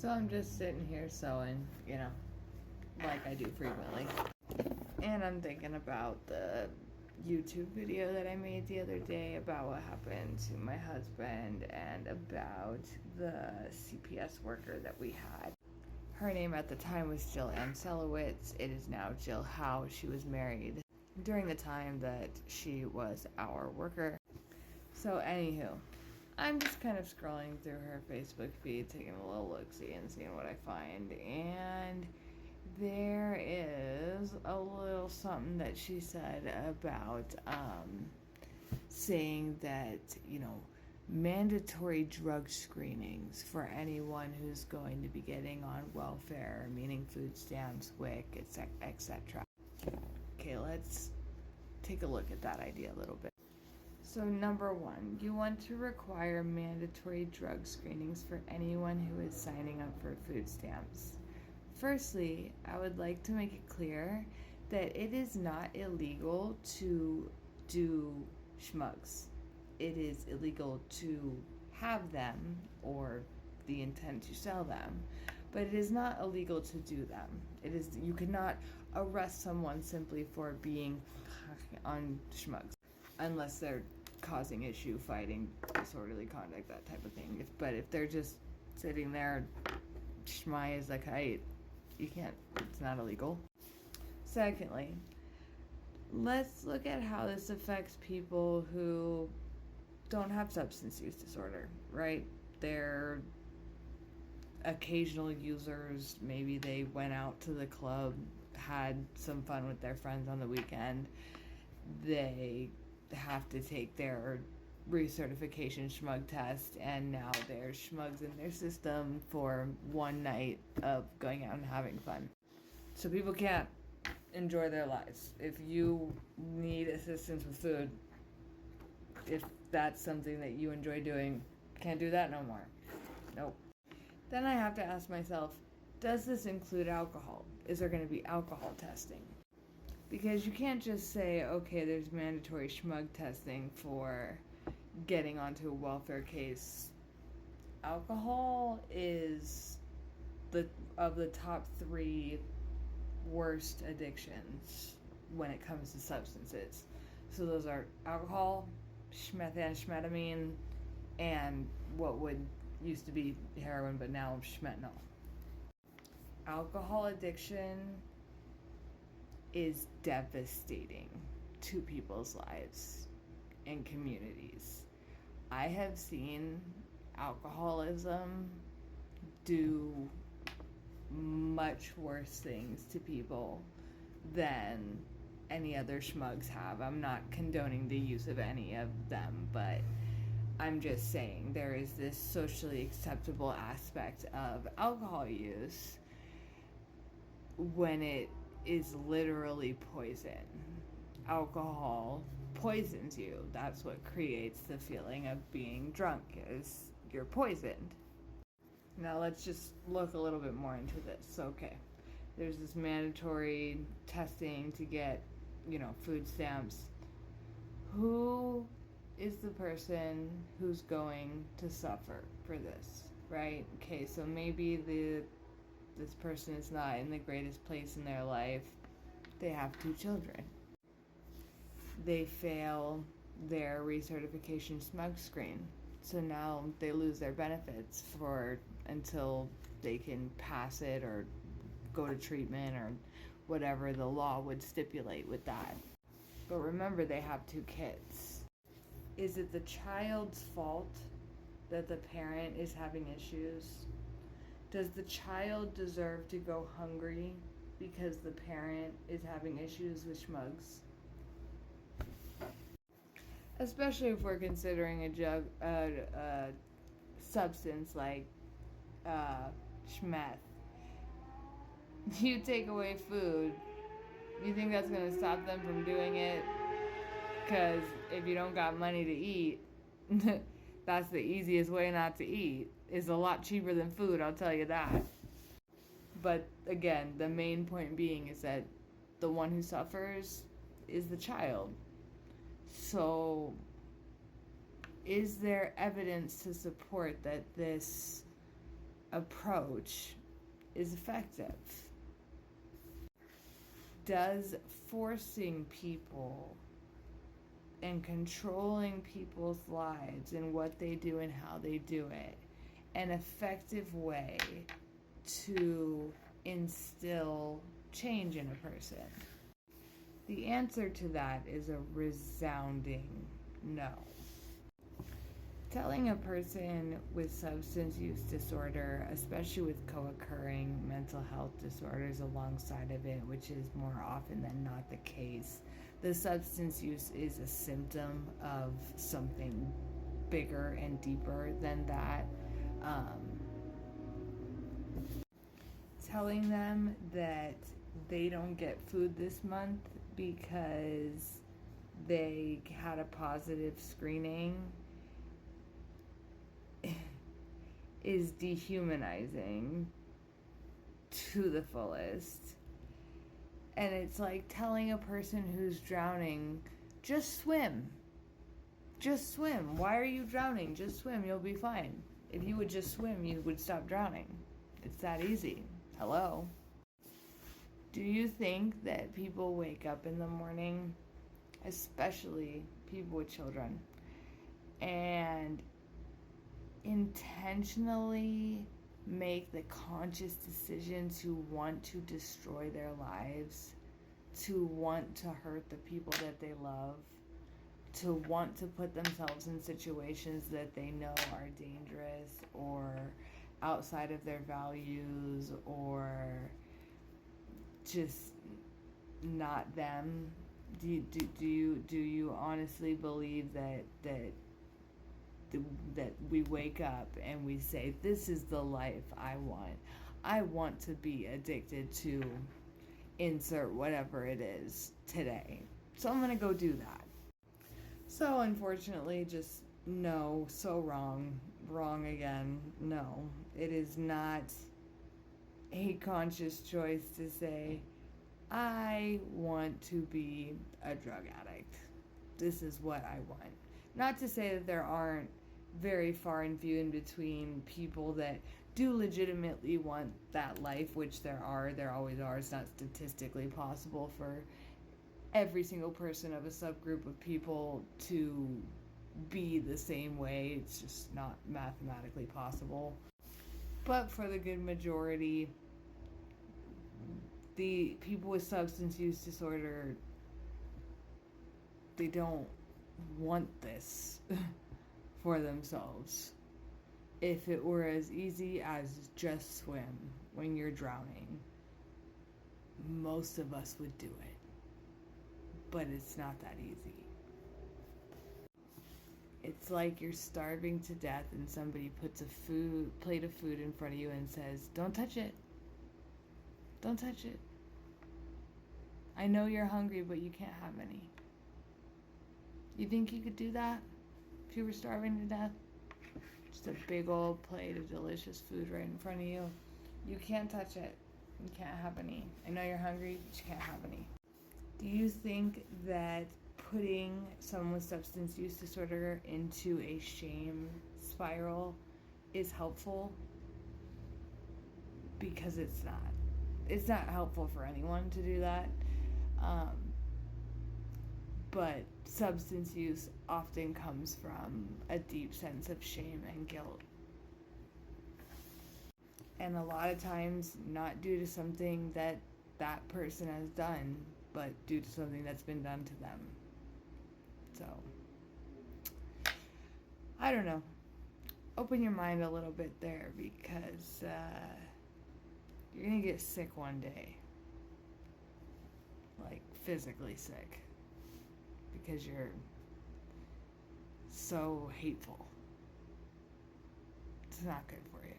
So I'm just sitting here sewing, like I do frequently. And I'm thinking about the YouTube video that I made the other day about what happened to my husband and about the CPS worker that we had. Her name at the time was Jill Ann Selowitz. It is now Jill Howe. She was married during the time that she was our worker. So anywho, I'm just kind of scrolling through her Facebook feed, taking a little look-see and seeing what I find. And there is a little something that she said about saying that, mandatory drug screenings for anyone who's going to be getting on welfare, meaning food stamps, WIC, etc. Okay, let's take a look at that idea a little bit. So number one, you want to require mandatory drug screenings for anyone who is signing up for food stamps. Firstly, I would like to make it clear that it is not illegal to do schmugs. It is illegal to have them or the intent to sell them, but it is not illegal to do them. You cannot arrest someone simply for being on schmugs, unless they're causing issue, fighting, disorderly conduct, that type of thing. But if they're just sitting there, schmy as a kite, you can't, it's not illegal. Secondly, let's look at how this affects people who don't have substance use disorder, right? They're occasional users. Maybe they went out to the club, had some fun with their friends on the weekend. They have to take their recertification schmug test, and now there's schmugs in their system for one night of going out and having fun. So people can't enjoy their lives. If you need assistance with food, if that's something that you enjoy doing, can't do that no more. Nope. Then I have to ask myself, does this include alcohol? Is there going to be alcohol testing? Because you can't just say, okay, there's mandatory schmug testing for getting onto a welfare case. Alcohol is of the top 3 worst addictions when it comes to substances. So those are alcohol, methamphetamine, and what would used to be heroin, but now schmettanol. Alcohol addiction is devastating to people's lives and communities. I have seen alcoholism do much worse things to people than any other schmugs have. I'm not condoning the use of any of them, but I'm just saying there is this socially acceptable aspect of alcohol use when it is literally poison. Alcohol poisons you. That's what creates the feeling of being drunk, is you're poisoned. Now let's just look a little bit more into this. Okay, there's this mandatory testing to get, food stamps. Who is the person who's going to suffer for this, right? Okay, so maybe this person is not in the greatest place in their life. They have 2 children. They fail their recertification smug screen. So now they lose their benefits until they can pass it or go to treatment or whatever the law would stipulate with that. But remember, they have 2 kids. Is it the child's fault that the parent is having issues? Does the child deserve to go hungry because the parent is having issues with schmugs? Especially if we're considering a substance like schmeth. You take away food, you think that's going to stop them from doing it? Because if you don't got money to eat, that's the easiest way not to eat. It's a lot cheaper than food, I'll tell you that. But again, the main point being is that the one who suffers is the child. So, is there evidence to support that this approach is effective? Does forcing people and controlling people's lives and what they do and how they do it an effective way to instill change in a person? The answer to that is a resounding no. Telling a person with substance use disorder, especially with co-occurring mental health disorders alongside of it, which is more often than not the case, the substance use is a symptom of something bigger and deeper than that. Telling them that they don't get food this month because they had a positive screening is dehumanizing to the fullest. And it's like telling a person who's drowning, just swim. Just swim. Why are you drowning? Just swim. You'll be fine. If you would just swim, you would stop drowning. It's that easy. Hello. Do you think that people wake up in the morning, especially people with children, and intentionally make the conscious decision to want to destroy their lives, to want to hurt the people that they love, to want to put themselves in situations that they know are dangerous or outside of their values or just not them? Do you honestly believe that we wake up and we say, this is the life I want? I want to be addicted to insert whatever it is today, so I'm gonna go do that. So unfortunately, just no. So wrong again. No, it is not a conscious choice to say, I want to be a drug addict. This is what I want. Not to say that there aren't very far and few in between people that do legitimately want that life, which there always are. It's not statistically possible for every single person of a subgroup of people to be the same way. It's just not mathematically possible. But for the good majority, the people with substance use disorder, they don't want this for themselves. If it were as easy as just swim when you're drowning, most of us would do it. But it's not that easy. It's like you're starving to death and somebody puts a plate of food in front of you and says, don't touch it. Don't touch it. I know you're hungry, but you can't have any. You think you could do that if you were starving to death? Just a big old plate of delicious food right in front of you. You can't touch it. You can't have any. I know you're hungry, but you can't have any. Do you think that putting someone with substance use disorder into a shame spiral is helpful? Because it's not. It's not helpful for anyone to do that. But substance use often comes from a deep sense of shame and guilt. And a lot of times not due to something that that person has done, but due to something that's been done to them. So, I don't know. Open your mind a little bit there, because you're going to get sick one day. Like, physically sick. Because you're so hateful. It's not good for you.